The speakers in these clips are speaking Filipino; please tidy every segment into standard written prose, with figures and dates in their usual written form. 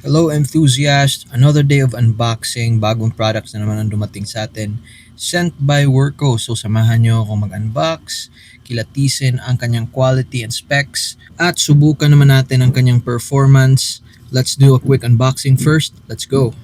Hello enthusiasts! Another day of unboxing, bagong products na naman ang dumating sa atin. Sent by Worko. So samahan nyo akong mag-unbox, kilatisin ang kanyang quality and specs, at subukan naman natin ang kanyang performance. Let's do a quick unboxing first. Let's go!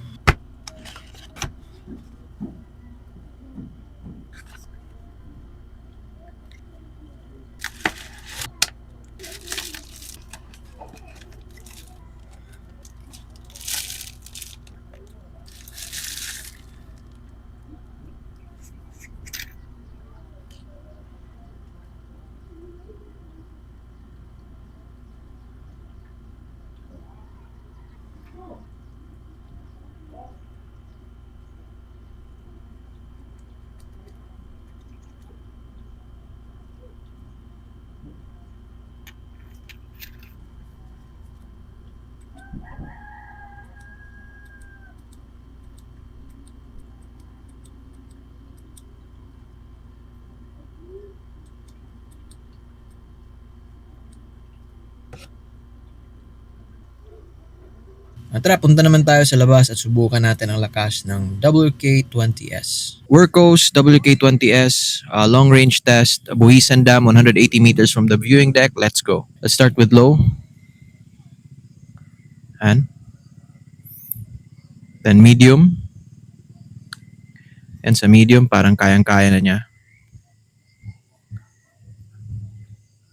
Tara, punta naman tayo sa labas at subukan natin ang lakas ng WK20S. Workos WK20S, long range test, Buhisan Dam, 180 meters from the viewing deck. Let's go. Let's start with low. And then medium. And sa medium, parang kayang-kaya na niya.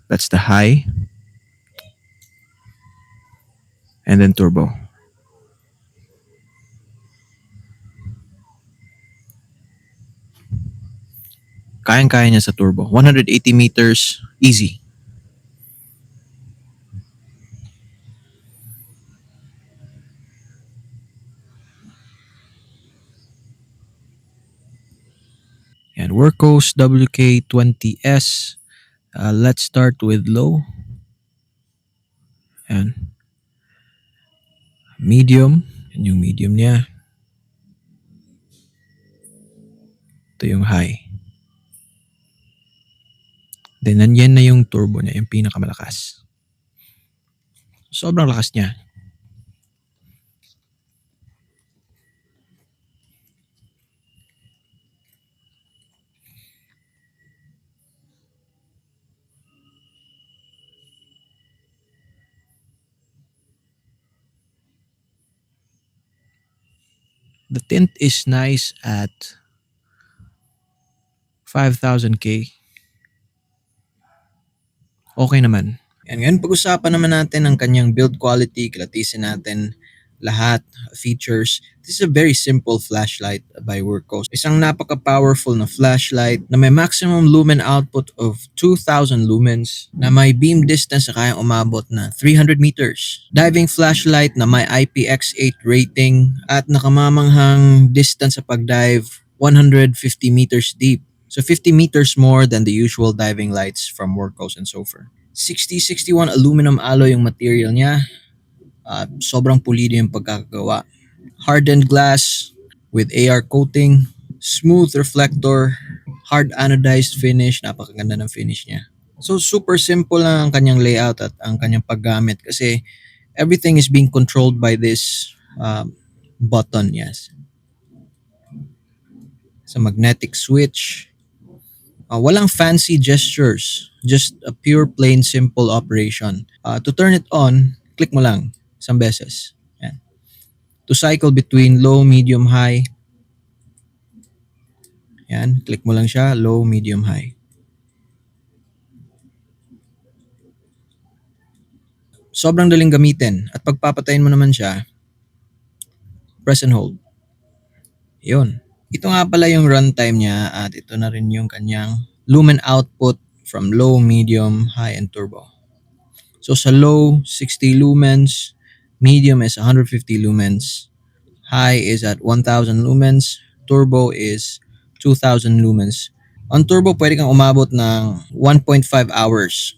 That's the high. And then turbo. Kayang-kaya niya sa turbo. 180 meters, easy. And Workos WK20S. Let's start with low. And medium. Yan yung medium niya. Ito yung high. Then nandiyan na yung turbo niya, yung pinakamalakas. Sobrang lakas niya. The tint is nice at 5,000K. Okay naman. And ngayon pag-usapan naman natin ang kanyang build quality, kilatisin natin lahat, features. This is a very simple flashlight by Workos. Isang napaka-powerful na flashlight na may maximum lumen output of 2,000 lumens na may beam distance na kayang umabot na 300 meters. Diving flashlight na may IPX8 rating at nakamamanghang distance sa pagdive 150 meters deep. So 50 meters more than the usual diving lights from Workos and Sofer. 6061 aluminum alloy yung material niya. Sobrang pulido yung pagkakagawa. Hardened glass with AR coating, smooth reflector, hard anodized finish. Napakaganda ng finish niya. So super simple lang ang kanyang layout at ang kanyang paggamit kasi everything is being controlled by this button. Yes. It's a magnetic switch. Walang fancy gestures, just a pure plain simple operation. To turn it on, click mo lang isang beses. Yan. To cycle between low, medium, high. Yan, click mo lang siya, low, medium, high. Sobrang daling gamitin at pagpapatayin mo naman siya, press and hold. Yun. Ito nga pala yung runtime niya at ito na rin yung kanyang lumen output from low, medium, high, and turbo. So sa low, 60 lumens, medium is 150 lumens, high is at 1000 lumens, turbo is 2000 lumens. On turbo, pwede kang umabot ng 1.5 hours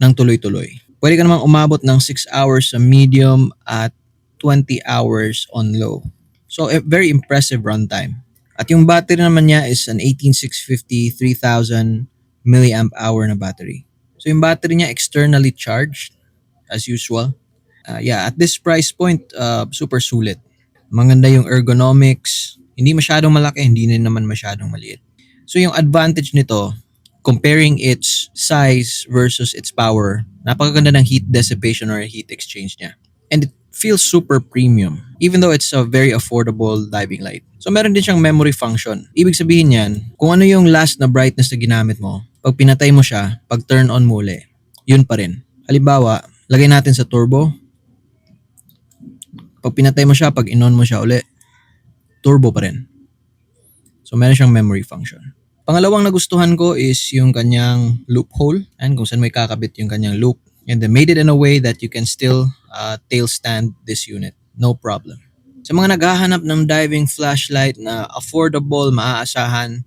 ng tuloy-tuloy. Pwede ka namang umabot ng 6 hours sa medium at 20 hours on low. So, very impressive runtime. At yung battery naman niya is an 18650 3000 milliamp hour na battery. So, yung battery niya externally charged as usual. Yeah, at this price point, super sulit. Maganda yung ergonomics, hindi masyadong malaki, hindi rin naman masyadong maliit. So yung advantage nito, comparing its size versus its power, napakaganda ng heat dissipation or heat exchange niya. And it feels super premium, even though it's a very affordable diving light. So meron din siyang memory function. Ibig sabihin yan, kung ano yung last na brightness na ginamit mo, pag pinatay mo siya, pag turn on mo uli, yun pa rin. Halimbawa, lagay natin sa turbo, pag pinatay mo siya, pag in-on mo siya uli, turbo pa rin. So meron siyang memory function. Pangalawang nagustuhan ko is yung kanyang loophole and kung saan may kakabit yung kanyang loop. And they made it in a way that you can still tail stand this unit. No problem. Sa mga naghahanap ng diving flashlight na affordable, maaasahan,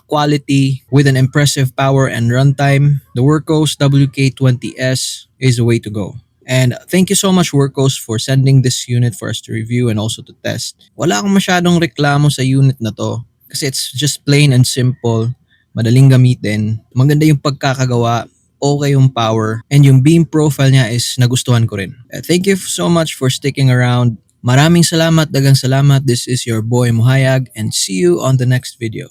quality, with an impressive power and runtime, the Workhorse WK20S is the way to go. And thank you so much Workhorse for sending this unit for us to review and also to test. Wala akong masyadong reklamo sa unit na to kasi it's just plain and simple, madaling gamitin, maganda yung pagkakagawa, okay yung power, and yung beam profile niya is nagustuhan ko rin. Thank you so much for sticking around. Maraming salamat, dagang salamat. This is your boy Muhayag and see you on the next video.